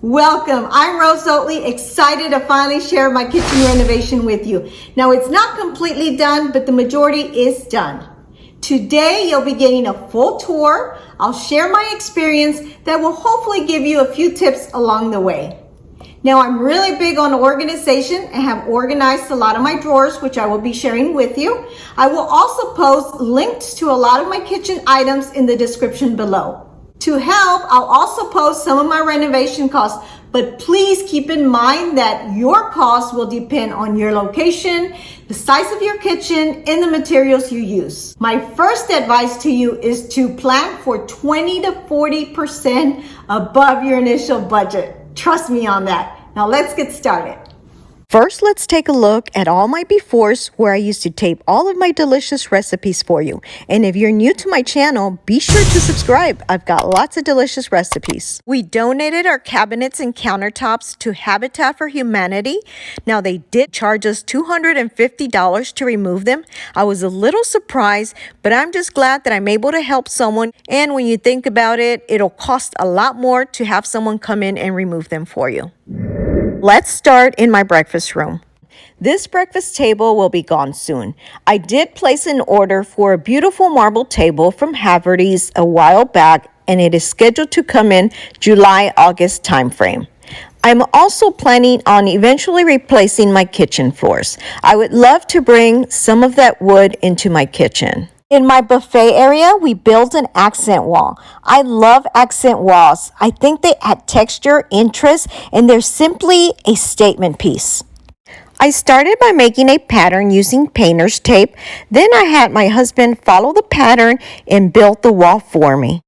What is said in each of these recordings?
Welcome. I'm Rose Oatley, excited to finally share my kitchen renovation with you. Now, it's not completely done, but the majority is done. Today, you'll be getting a full tour. I'll share my experience that will hopefully give you a few tips along the way. Now, I'm really big on organization and have organized a lot of my drawers, which I will be sharing with you. I will also post links to a lot of my kitchen items in the description below. To help, I'll also post some of my renovation costs, but please keep in mind that your costs will depend on your location, the size of your kitchen, and the materials you use. My first advice to you is to plan for 20 to 40% above your initial budget. Trust me on that. Now let's get started. First, let's take a look at all my befores where I used to tape all of my delicious recipes for you. And if you're new to my channel, be sure to subscribe. I've got lots of delicious recipes. We donated our cabinets and countertops to Habitat for Humanity. Now, they did charge us $250 to remove them. I was a little surprised, but I'm just glad that I'm able to help someone. And when you think about it, it'll cost a lot more to have someone come in and remove them for you. Let's start in my breakfast room. This breakfast table will be gone soon. I did place an order for a beautiful marble table from Haverty's a while back, and it is scheduled to come in July-August timeframe. I'm also planning on eventually replacing my kitchen floors. I would love to bring some of that wood into my kitchen. In my buffet area, we built an accent wall. I love accent walls. I think they add texture, interest, and they're simply a statement piece. I started by making a pattern using painter's tape. Then I had my husband follow the pattern and build the wall for me.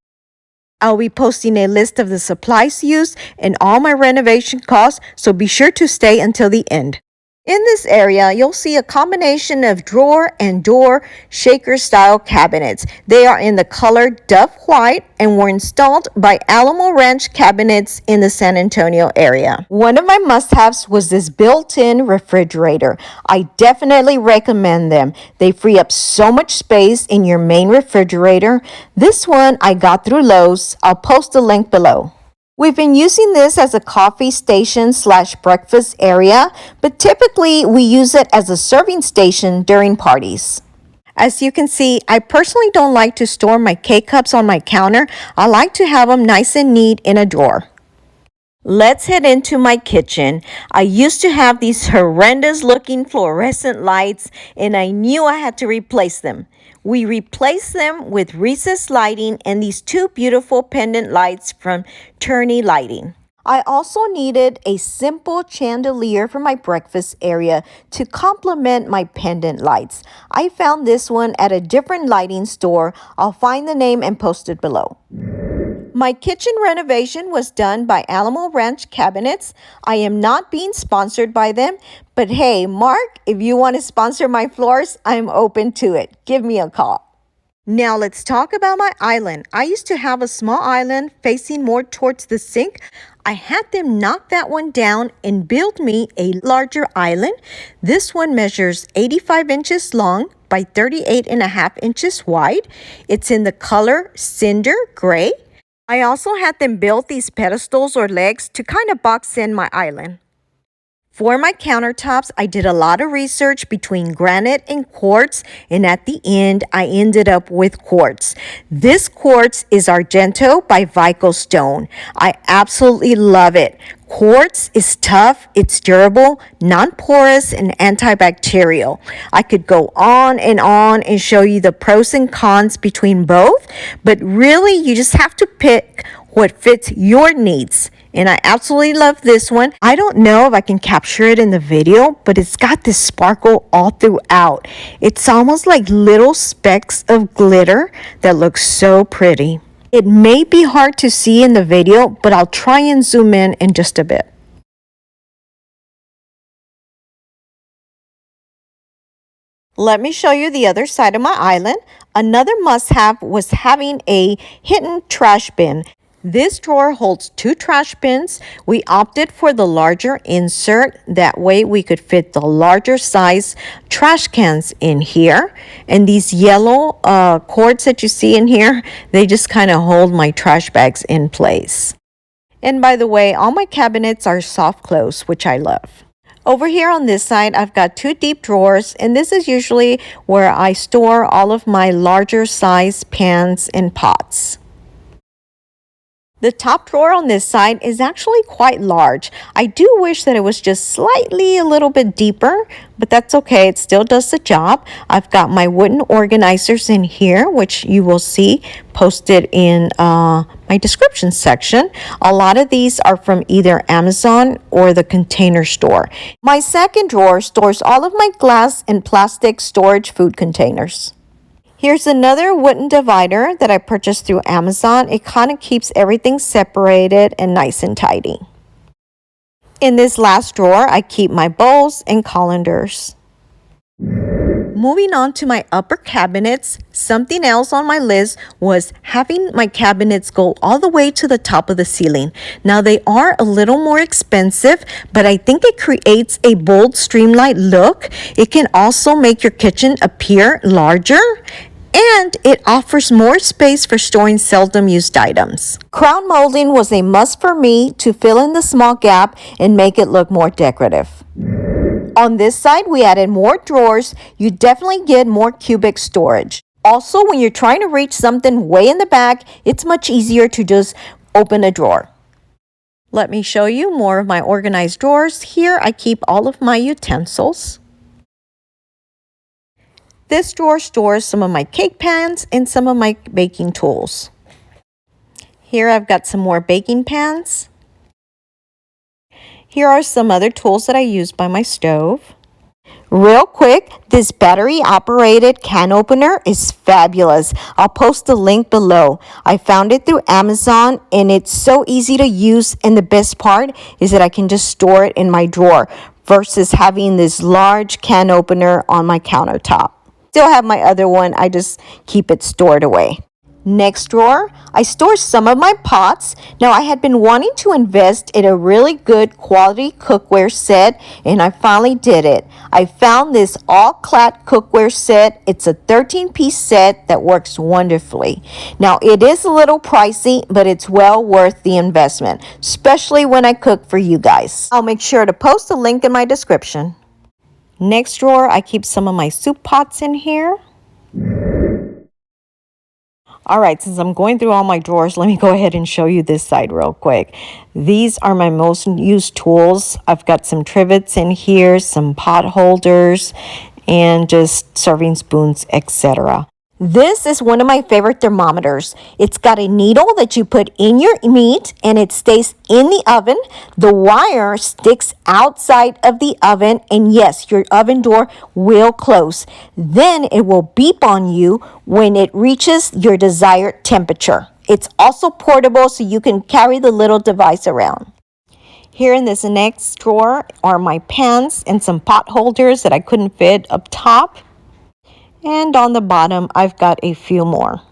I'll be posting a list of the supplies used and all my renovation costs, so be sure to stay until the end. In this area, you'll see a combination of drawer and door shaker style cabinets. They are in the color Dove White and were installed by Alamo Ranch Cabinets in the San Antonio area. One of my must-haves was this built-in refrigerator. I definitely recommend them. They free up so much space in your main refrigerator. This one I got through Lowe's. I'll post the link below. We've been using this as a coffee station / breakfast area, but typically we use it as a serving station during parties. As you can see, I personally don't like to store my K-cups on my counter. I like to have them nice and neat in a drawer. Let's head into my kitchen. I used to have these horrendous looking fluorescent lights, and I knew I had to replace them. We replaced them with recessed lighting and these two beautiful pendant lights from Turney Lighting. I also needed a simple chandelier for my breakfast area to complement my pendant lights. I found this one at a different lighting store. I'll find the name and post it below. My kitchen renovation was done by Alamo Ranch Cabinets. I am not being sponsored by them, but hey, Mark, if you want to sponsor my floors, I'm open to it. Give me a call. Now let's talk about my island. I used to have a small island facing more towards the sink. I had them knock that one down and build me a larger island. This one measures 85 inches long by 38.5 inches wide. It's in the color Cynder Gray. I also had them build these pedestals or legs to kind of box in my island. For my countertops, I did a lot of research between granite and quartz, and at the end, I ended up with quartz. This quartz is Argento by Vicostone. I absolutely love it. Quartz is tough, it's durable, non-porous, and antibacterial. I could go on and show you the pros and cons between both, but really you just have to pick what fits your needs. And I absolutely love this one. I don't know if I can capture it in the video, but it's got this sparkle all throughout. It's almost like little specks of glitter that look so pretty. It may be hard to see in the video, but I'll try and zoom in just a bit. Let me show you the other side of my island. Another must-have was having a hidden trash bin. This drawer holds 2 trash bins. We opted for the larger insert. That way we could fit the larger size trash cans in here. And these yellow cords that you see in here, they just kind of hold my trash bags in place. And by the way, all my cabinets are soft close, which I love. Over here on this side, I've got 2 deep drawers, and this is usually where I store all of my larger size pans and pots. The top drawer on this side is actually quite large. I do wish that it was just slightly a little bit deeper, but that's okay. It still does the job. I've got my wooden organizers in here, which you will see posted in my description section. A lot of these are from either Amazon or the Container Store. My second drawer stores all of my glass and plastic storage food containers. Here's another wooden divider that I purchased through Amazon. It kind of keeps everything separated and nice and tidy. In this last drawer, I keep my bowls and colanders. Moving on to my upper cabinets, something else on my list was having my cabinets go all the way to the top of the ceiling. Now they are a little more expensive, but I think it creates a bold, streamlined look. It can also make your kitchen appear larger, and it offers more space for storing seldom used items. Crown molding was a must for me to fill in the small gap and make it look more decorative. On this side, we added more drawers. You definitely get more cubic storage. Also, when you're trying to reach something way in the back, it's much easier to just open a drawer. Let me show you more of my organized drawers. Here, I keep all of my utensils. This drawer stores some of my cake pans and some of my baking tools. Here I've got some more baking pans. Here are some other tools that I use by my stove. Real quick, this battery operated can opener is fabulous. I'll post the link below. I found it through Amazon and it's so easy to use, and the best part is that I can just store it in my drawer versus having this large can opener on my countertop. Still have my other one, I just keep it stored away. Next drawer, I store some of my pots. Now I had been wanting to invest in a really good quality cookware set, and I finally did it. I found this all-clad cookware set. It's a 13-piece set that works wonderfully. Now it is a little pricey, but it's well worth the investment, especially when I cook for you guys. I'll make sure to post a link in my description. Next drawer, I keep some of my soup pots in here. All right, since I'm going through all my drawers, let me go ahead and show you this side real quick. These are my most used tools. I've got some trivets in here, some pot holders, and just serving spoons, etc. This is one of my favorite thermometers. It's got a needle that you put in your meat and it stays in the oven. The wire sticks outside of the oven, and yes, your oven door will close. Then it will beep on you when it reaches your desired temperature. It's also portable, so you can carry the little device around. Here in this next drawer are my pans and some pot holders that I couldn't fit up top. And on the bottom, I've got a few more.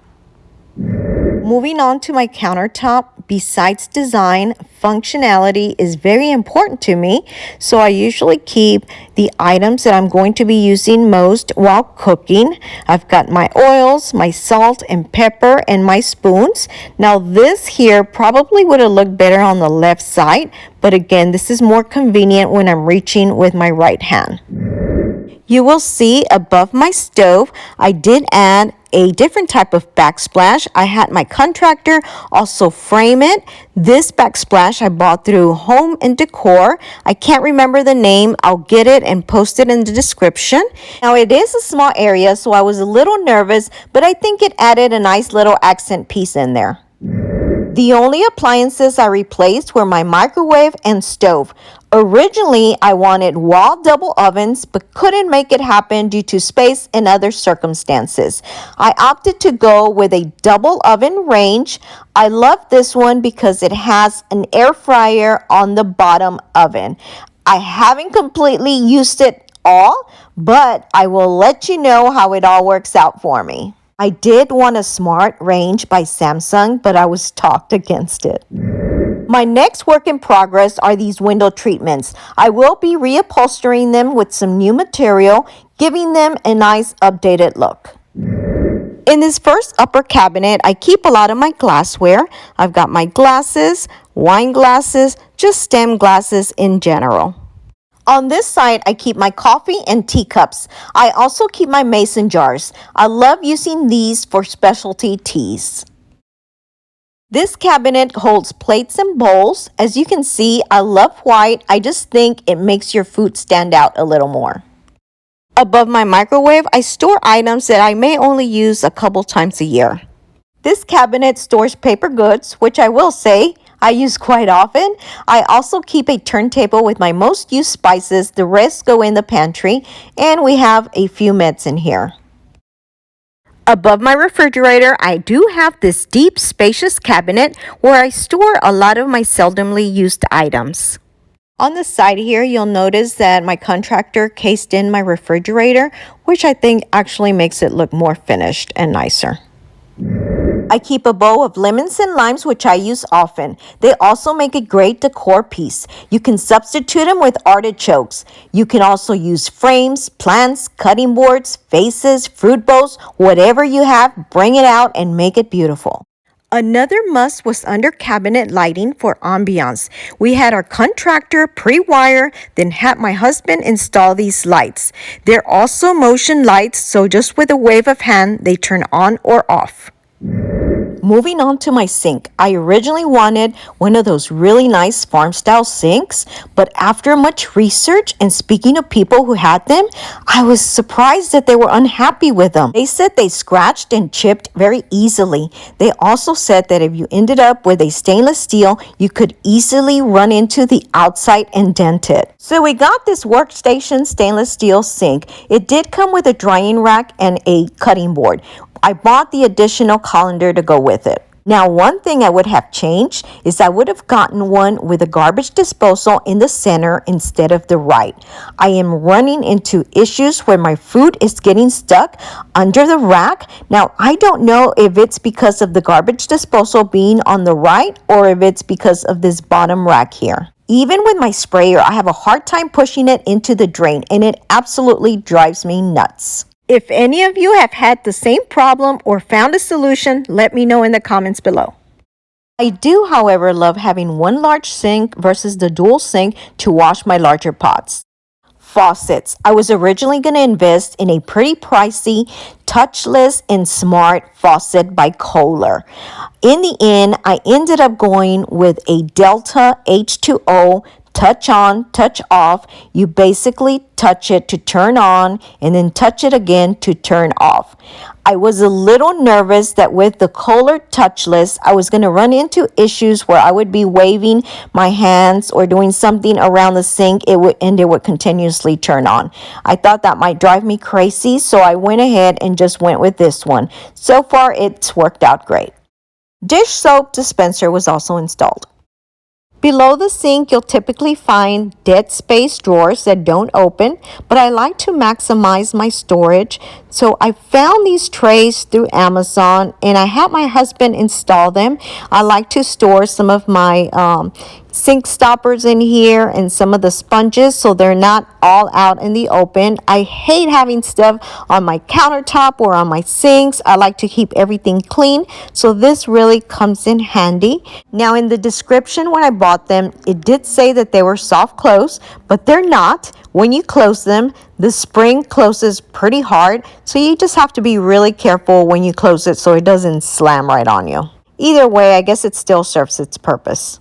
Moving on to my countertop, besides design, functionality is very important to me. So I usually keep the items that I'm going to be using most while cooking. I've got my oils, my salt and pepper, and my spoons. Now this here probably would have looked better on the left side, but again, this is more convenient when I'm reaching with my right hand. You will see above my stove, I did add a different type of backsplash. I had my contractor also frame it. This backsplash I bought through Home and Decor. I can't remember the name. I'll get it and post it in the description. Now it is a small area, so I was a little nervous, but I think it added a nice little accent piece in there. The only appliances I replaced were my microwave and stove. Originally, I wanted wall double ovens, but couldn't make it happen due to space and other circumstances. I opted to go with a double oven range. I love this one because it has an air fryer on the bottom oven. I haven't completely used it all, but I will let you know how it all works out for me. I did want a smart range by Samsung, but I was talked against it. My next work in progress are these window treatments. I will be reupholstering them with some new material, giving them a nice updated look. In this first upper cabinet, I keep a lot of my glassware. I've got my glasses, wine glasses, just stem glasses in general. On this side, I keep my coffee and teacups. I also keep my mason jars. I love using these for specialty teas. This cabinet holds plates and bowls. As you can see, I love white. I just think it makes your food stand out a little more. Above my microwave, I store items that I may only use a couple times a year. This cabinet stores paper goods, which I will say I use quite often. I also keep a turntable with my most used spices. The rest go in the pantry, and we have a few meds in here. Above my refrigerator, I do have this deep, spacious cabinet where I store a lot of my seldomly used items. On the side here, you'll notice that my contractor cased in my refrigerator, which I think actually makes it look more finished and nicer. I keep a bowl of lemons and limes, which I use often. They also make a great decor piece. You can substitute them with artichokes. You can also use frames, plants, cutting boards, vases, fruit bowls, whatever you have, bring it out and make it beautiful. Another must was under cabinet lighting for ambiance. We had our contractor pre-wire, then had my husband install these lights. They're also motion lights, so just with a wave of hand, they turn on or off. Moving on to my sink, I originally wanted one of those really nice farm-style sinks, but after much research and speaking to people who had them, I was surprised that they were unhappy with them. They said they scratched and chipped very easily. They also said that if you ended up with a stainless steel, you could easily run into the outside and dent it. So we got this workstation stainless steel sink. It did come with a drying rack and a cutting board. I bought the additional colander to go with it. Now, one thing I would have changed is I would have gotten one with a garbage disposal in the center instead of the right. I am running into issues where my food is getting stuck under the rack. Now, I don't know if it's because of the garbage disposal being on the right or if it's because of this bottom rack here. Even with my sprayer, I have a hard time pushing it into the drain, and it absolutely drives me nuts. If any of you have had the same problem or found a solution, let me know in the comments below. I do, however, love having one large sink versus the dual sink to wash my larger pots. Faucets. I was originally going to invest in a pretty pricey, touchless and smart faucet by Kohler. In the end, I ended up going with a Delta H2O touch on, touch off. You basically touch it to turn on and then touch it again to turn off. I was a little nervous that with the Kohler touchless, I was going to run into issues where I would be waving my hands or doing something around the sink, it would continuously turn on. I thought that might drive me crazy, so I went ahead and just went with this one. So far, it's worked out great. Dish soap dispenser was also installed. Below the sink, you'll typically find dead space drawers that don't open, but I like to maximize my storage. So I found these trays through Amazon and I had my husband install them. I like to store some of my sink stoppers in here and some of the sponges so they're not all out in the open. I hate having stuff on my countertop or on my sinks. I like to keep everything clean, so this really comes in handy. Now, in the description when I bought them, it did say that they were soft close, but they're not. When you close them, the spring closes pretty hard, so you just have to be really careful when you close it so it doesn't slam right on you. Either way, I guess it still serves its purpose.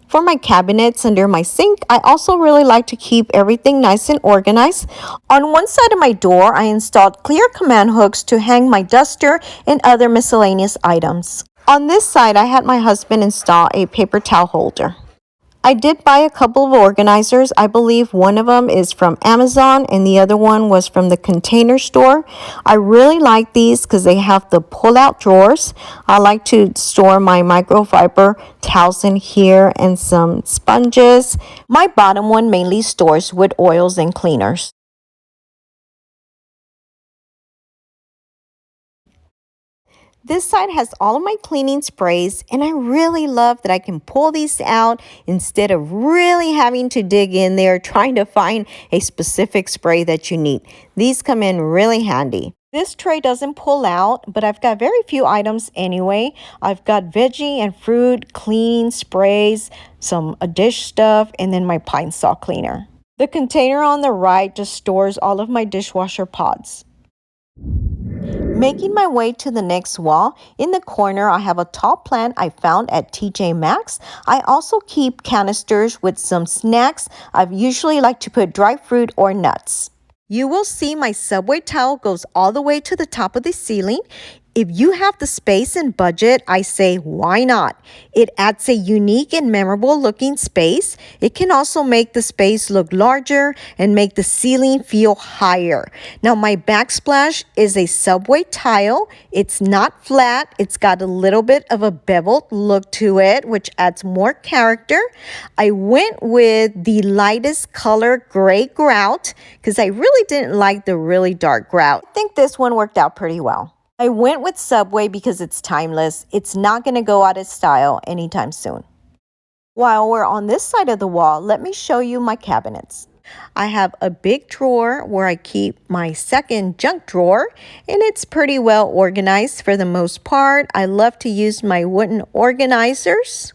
For my cabinets under my sink, I also really like to keep everything nice and organized. On one side of my door, I installed clear command hooks to hang my duster and other miscellaneous items. On this side, I had my husband install a paper towel holder. I did buy a couple of organizers. I believe one of them is from Amazon and the other one was from the Container Store. I really like these because they have the pull-out drawers. I like to store my microfiber towels in here and some sponges. My bottom one mainly stores wood oils and cleaners. This side has all of my cleaning sprays, and I really love that I can pull these out instead of really having to dig in there trying to find a specific spray that you need. These come in really handy. This tray doesn't pull out, but I've got very few items anyway. I've got veggie and fruit, clean sprays, some dish stuff, and then my pine saw cleaner. The container on the right just stores all of my dishwasher pods. Making my way to the next wall, in the corner I have a tall plant I found at TJ Maxx. I also keep canisters with some snacks. I usually like to put dry fruit or nuts. You will see my subway tile goes all the way to the top of the ceiling. If you have the space and budget, I say why not? It adds a unique and memorable looking space. It can also make the space look larger and make the ceiling feel higher. Now my backsplash is a subway tile. It's not flat. It's got a little bit of a beveled look to it, which adds more character. I went with the lightest color gray grout because I really didn't like the really dark grout. I think this one worked out pretty well. I went with Subway because it's timeless. It's not going to go out of style anytime soon. While we're on this side of the wall, let me show you my cabinets. I have a big drawer where I keep my second junk drawer, and it's pretty well organized for the most part. I love to use my wooden organizers.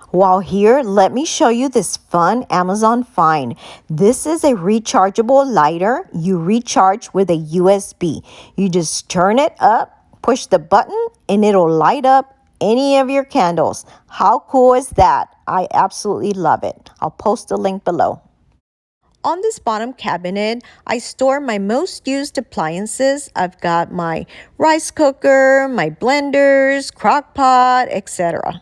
While here, let me show you this fun Amazon find. This is a rechargeable lighter. You recharge with a USB. You just turn it up, push the button, and it'll light up any of your candles. How cool is that? I absolutely love it. I'll post a link below. On this bottom cabinet, I store my most used appliances. I've got my rice cooker, my blenders, crock pot, etc.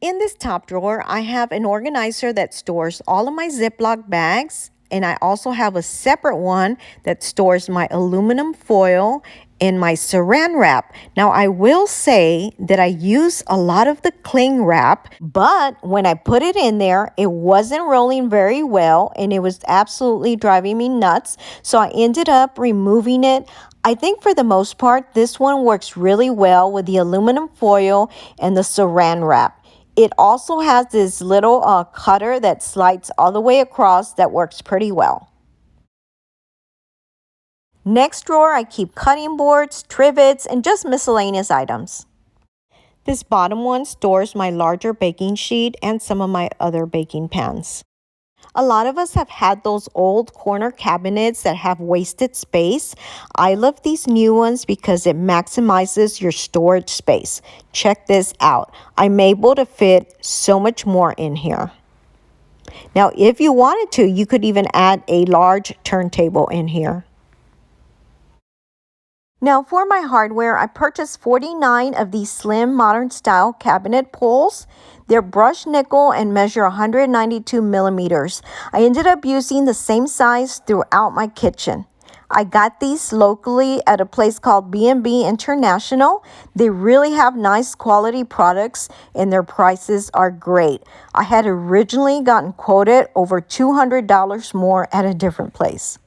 In this top drawer, I have an organizer that stores all of my Ziploc bags, and I also have a separate one that stores my aluminum foil and my saran wrap. Now, I will say that I use a lot of the cling wrap, but when I put it in there, it wasn't rolling very well, and it was absolutely driving me nuts, so I ended up removing it. I think for the most part, this one works really well with the aluminum foil and the saran wrap. It also has this little cutter that slides all the way across that works pretty well. Next drawer, I keep cutting boards, trivets, and just miscellaneous items. This bottom one stores my larger baking sheet and some of my other baking pans. A lot of us have had those old corner cabinets that have wasted space. I love these new ones because it maximizes your storage space. Check this out. I'm able to fit so much more in here. Now, if you wanted to, you could even add a large turntable in here. Now for my hardware, I purchased 49 of these slim modern style cabinet pulls. They're brushed nickel and measure 192 millimeters. I ended up using the same size throughout my kitchen. I got these locally at a place called B&B International. They really have nice quality products and their prices are great. I had originally gotten quoted over $200 more at a different place.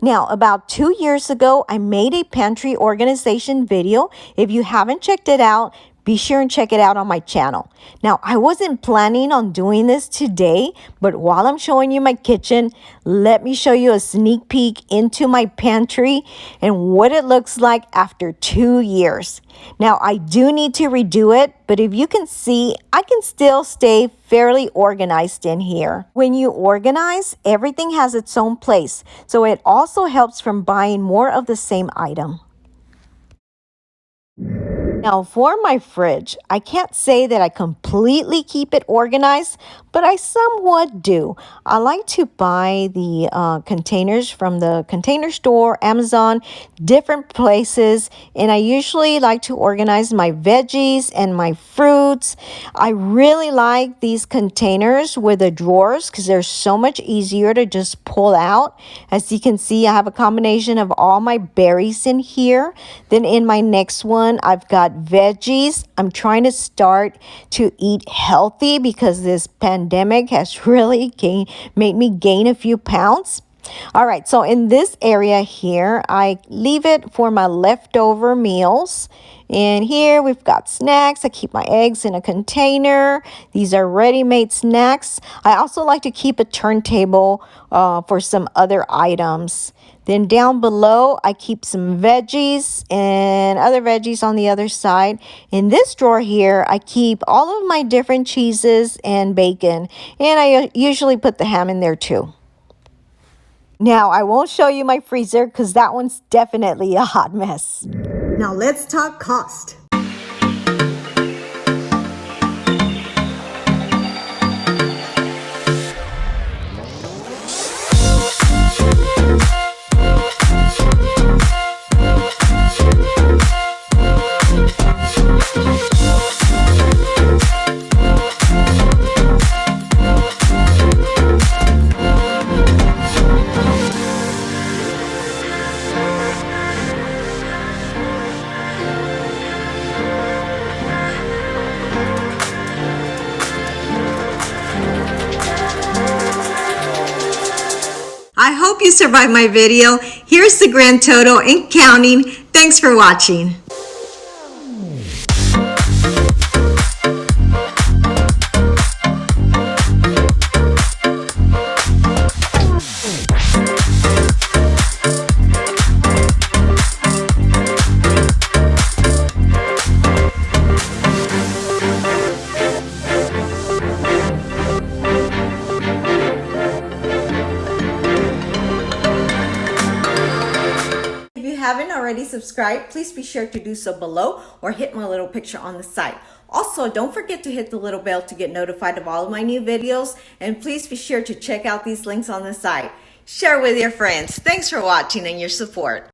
Now, about 2 years ago, I made a pantry organization video. If you haven't checked it out, be sure and check it out on my channel. Now, I wasn't planning on doing this today, but while I'm showing you my kitchen, let me show you a sneak peek into my pantry and what it looks like after 2 years. Now, I do need to redo it, but if you can see, I can still stay fairly organized in here. When you organize, everything has its own place, so it also helps from buying more of the same item. Now for my fridge, I can't say that I completely keep it organized, but I somewhat do. I like to buy the containers from the Container Store, Amazon, different places, and I usually like to organize my veggies and my fruits. I really like these containers with the drawers because they're so much easier to just pull out. As you can see, I have a combination of all my berries in here. Then in my next one, I've got veggies. I'm trying to start to eat healthy because this pandemic has really made me gain a few pounds. All right, so in this area here, I leave it for my leftover meals. And here we've got snacks. I keep my eggs in a container. These are ready-made snacks. I also like to keep a turntable for some other items. Then down below, I keep some veggies and other veggies on the other side. In this drawer here, I keep all of my different cheeses and bacon. And I usually put the ham in there too. Now, I won't show you my freezer because that one's definitely a hot mess. Now let's talk cost. I hope you survived my video. Here's the grand total and counting. Thanks for watching. If you haven't already subscribed, please be sure to do so below or hit my little picture on the side. Also, don't forget to hit the little bell to get notified of all of my new videos, and please be sure to check out these links on the side. Share with your friends. Thanks for watching and your support.